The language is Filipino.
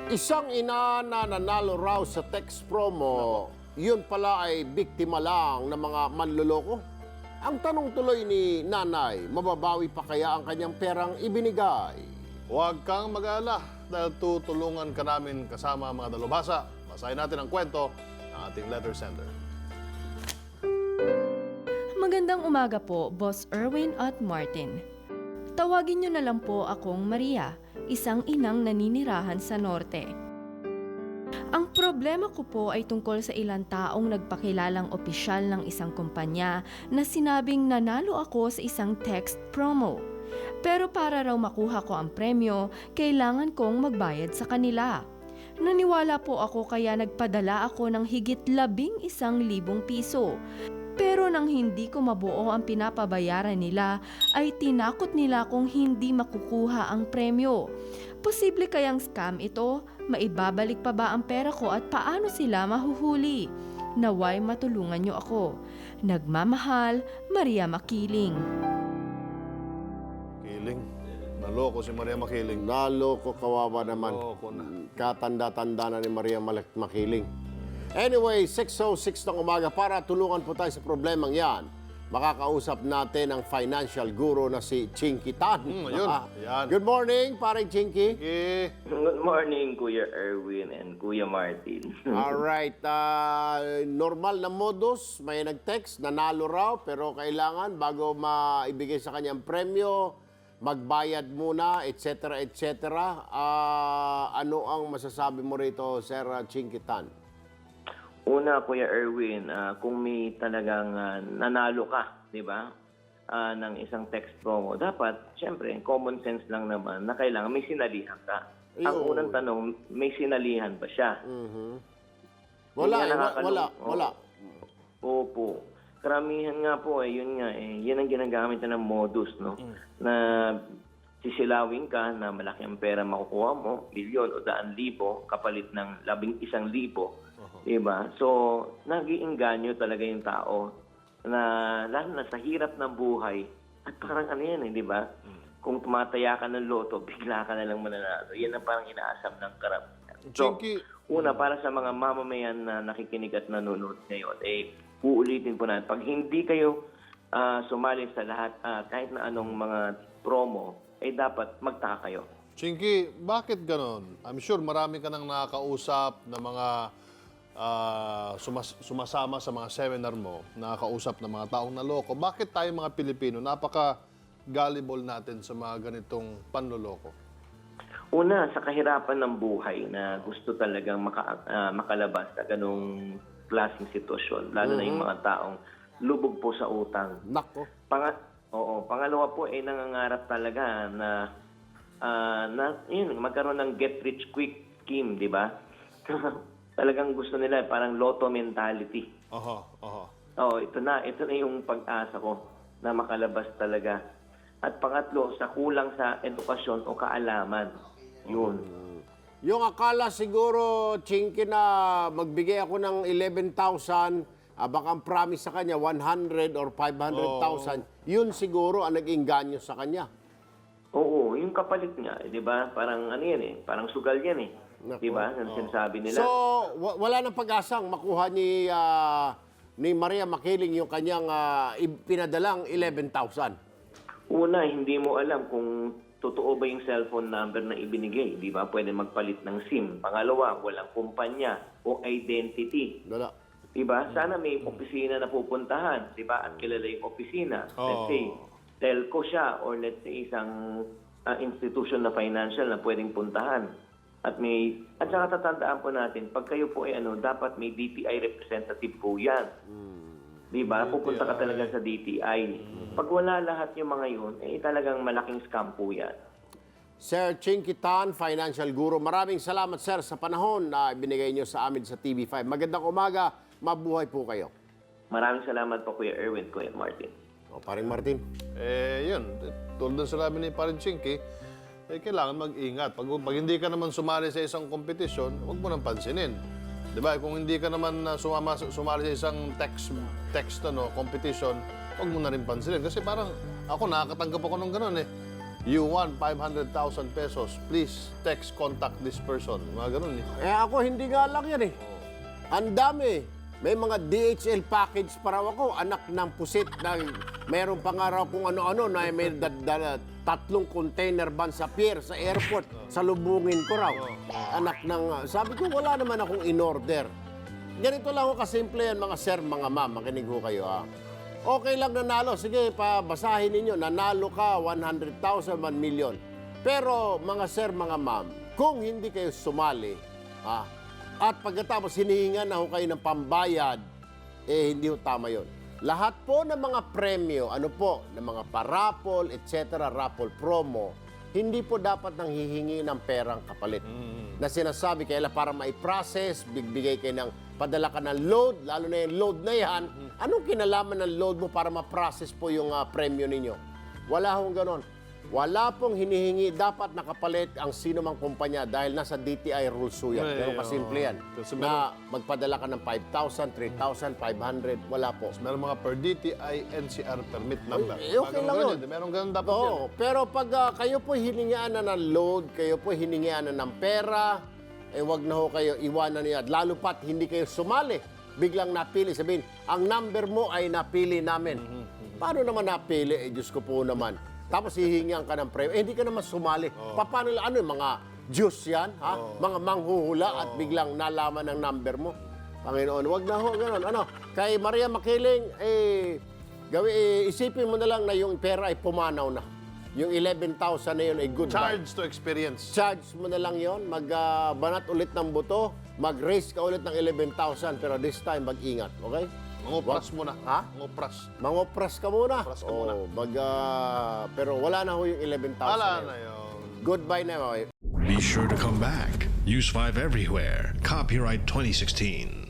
Isang ina na nanalo raw sa text promo, yun pala ay biktima lang ng mga manloloko. Ang tanong tuloy ni nanay, mababawi pa kaya ang kanyang perang ibinigay? Huwag kang mag-alala dahil tutulungan ka namin kasama ang mga dalubhasa. Basahin natin ang kwento ng ating letter sender. Magandang umaga po, Boss Erwin at Martin. Tawagin niyo na lang po akong Maria, isang inang naninirahan sa norte. Ang problema ko po ay tungkol sa ilang taong nagpakilalang opisyal ng isang kumpanya na sinabing nanalo ako sa isang text promo. Pero para raw makuha ko ang premyo, kailangan kong magbayad sa kanila. Naniwala po ako kaya nagpadala ako ng higit 11,000 piso. Pero nang hindi ko mabuo ang pinapabayaran nila, ay tinakot nila kung hindi makukuha ang premyo. Posible kayang scam ito? Maibabalik pa ba ang pera ko at paano sila mahuhuli? Naway matulungan niyo ako. Nagmamahal, Maria Makiling. Kiling. Naloko si Maria Makiling. Naloko, kawawa naman. Naloko na. Katanda-tanda na ni Maria Makiling. Anyway, 6:06 ng umaga para tulungan po tayo sa problemang yan. Makakausap natin ang financial guru na si Chinky Tan. Ayun. Yan. Good morning, parang Chinky. Okay. Good morning, Kuya Erwin and Kuya Martin. Alright, normal na modus, may nag-text, nanalo raw, pero kailangan bago maibigay sa kanyang premyo, magbayad muna, etc. etc. Ano ang masasabi mo rito, Sir Chinky Tan? Una, Kuya Erwin, kung may talagang nanalo ka, di ba, ng isang text promo, dapat, syempre, common sense lang naman na kailangan may sinalihan ka. Ang Ayun. unang tanong, may sinalihan ba siya? Wala, Yun nga wala. Opo. Karamihan nga po, yun nga, yan ang ginagamit na ng modus, no? Na sisilawin ka na malaki ang pera makukuha mo, milyon o 100,000 kapalit ng 11,000. Diba? So, nag-iinganyo talaga yung tao na lalo na sa hirap ng buhay at parang ano yan, di ba? Kung tumataya ka ng loto, bigla ka na lang mananalo. Yan ang parang inaasam ng karamihan. So, Chinky. una, para sa mga mamamayan na nakikinig at nanonood ngayon, uulitin po natin. Pag hindi kayo sumali sa lahat, kahit na anong mga promo, dapat magtaka kayo. Chinky, bakit ganon? I'm sure marami ka nang nakakausap na mga sumasama sa mga seminar mo, nakakausap ng mga taong naloko. Bakit tayo mga Pilipino, napaka-gullible natin sa mga ganitong panloloko? Una, sa kahirapan ng buhay na gusto talagang makalabas sa ganong klaseng sitwasyon, lalo na yung mga taong lubog po sa utang. Nako. Pangalawa po, nangangarap talaga na magkaroon ng get-rich-quick scheme, di ba? Talagang gusto nila, parang lotto mentality. Ito na yung pag-asa ko na makalabas talaga. At pangatlo, sa kulang sa edukasyon o kaalaman. Yun. Yung akala siguro, Chinky, na magbigay ako ng 11,000, baka ang promise sa kanya 100 or 500,000, yun siguro ang nag-inganyo sa kanya. Oo, yung kapalit niya, di ba? Parang ano yan parang sugal yan di ba? Ang sinasabi nila. So, wala nang pag-asang makuha ni Maria Makiling yung kanyang pinadalang 11,000. Una, hindi mo alam kung totoo ba yung cellphone number na ibinigay. Di ba? Pwede magpalit ng SIM. Pangalawa, walang kumpanya o identity. Wala. Di ba? Sana may opisina na pupuntahan. Di ba? At kilala yung opisina. Let's say, telco siya or let's say isang institution na financial na pwedeng puntahan. At saka tatandaan po natin, pag kayo po dapat may DTI representative po yan. Di ba? Pupunta ka talaga sa DTI. Pag wala lahat yung mga yun, talagang malaking scam po yan. Sir Chinky Tan, financial guru, maraming salamat, sir, sa panahon na ibinigay niyo sa amin sa TV5. Magandang umaga, mabuhay po kayo. Maraming salamat po, Kuya Erwin, Kuya Martin. O, paring Martin. Yun. Tulad ng sinabi ni Parin Chinky, kailangan mag-ingat. Pag hindi ka naman sumali sa isang kompetisyon, huwag mo nang pansinin. Diba? Kung hindi ka naman sumali sa isang text competition, huwag mo na rin pansinin. Kasi parang ako, nakakatanggap ako ng gano'n You won 500,000 pesos. Please text contact this person. Mga ganun eh. Ako hindi nga lang yan eh. Ang dami. May mga DHL package pa raw ako. Anak ng pusit na meron pa nga raw kung ano-ano na may 3 container van sa pier, sa airport. Salubungin ko raw. Anak ng... Sabi ko, wala naman akong in-order. Ganito lang ako kasimple yan, mga sir, mga ma'am. Makinig ho kayo ha. Okay lang nanalo. Sige, pabasahin ninyo. Nanalo ka, 100,000, 1 million. Pero mga sir, mga ma'am, kung hindi kayo sumali, at pagkatapos hinihingan na ho kayo ng pambayad, hindi ho tama yon. Lahat po ng mga premyo, ng mga parapol, etc., raffle promo, hindi po dapat nang hihingi ng perang kapalit. Na sinasabi kaya para mai-process, bigay kayo ng padala ka ng load, lalo na yung load na yan, anong kinalaman ng load mo para ma-process po yung premyo ninyo? Wala hong ganon. Wala pong hinihingi, dapat nakapalit ang sino mang kumpanya dahil nasa DTI rules po yan. Pero kasimple yan. Na magpadala ka ng 5,000, 3,000, 500, wala po. Meron mga per DTI NCR permit number. Okay lang yun. Meron ganun dapat yan. Oo, pero pag kayo po hiningian na ng load, kayo po hiningian na ng pera, wag na ho kayo iwanan niya. Lalo pat hindi kayo sumali. Biglang napili, sabihin, ang number mo ay napili namin. Paano naman napili? Diyos ko po naman. Tapos hihingian ka ng premyo. Hindi ka naman sumali. Paano yung mga Diyos yan? Mga manghuhula at biglang nalaman ang number mo. Panginoon, wag na ho, gano'n. Kay Maria Makiling, isipin mo na lang na yung pera ay pumanaw na. Yung 11,000 na yun ay goodbye. Charge to experience. Charge mo na lang yon, magbanat ulit ng buto, mag-raise ka ulit ng 11,000, pero this time mag-ingat, okay? Mangopras muna. Ha? Mangopras. Mangopras ka muna. Mangopras ka muna. Pero wala na ho yung 11,000 Wala na na yun. yun. Goodbye na yun. Be sure to come back. Use 5 everywhere. Copyright 2016.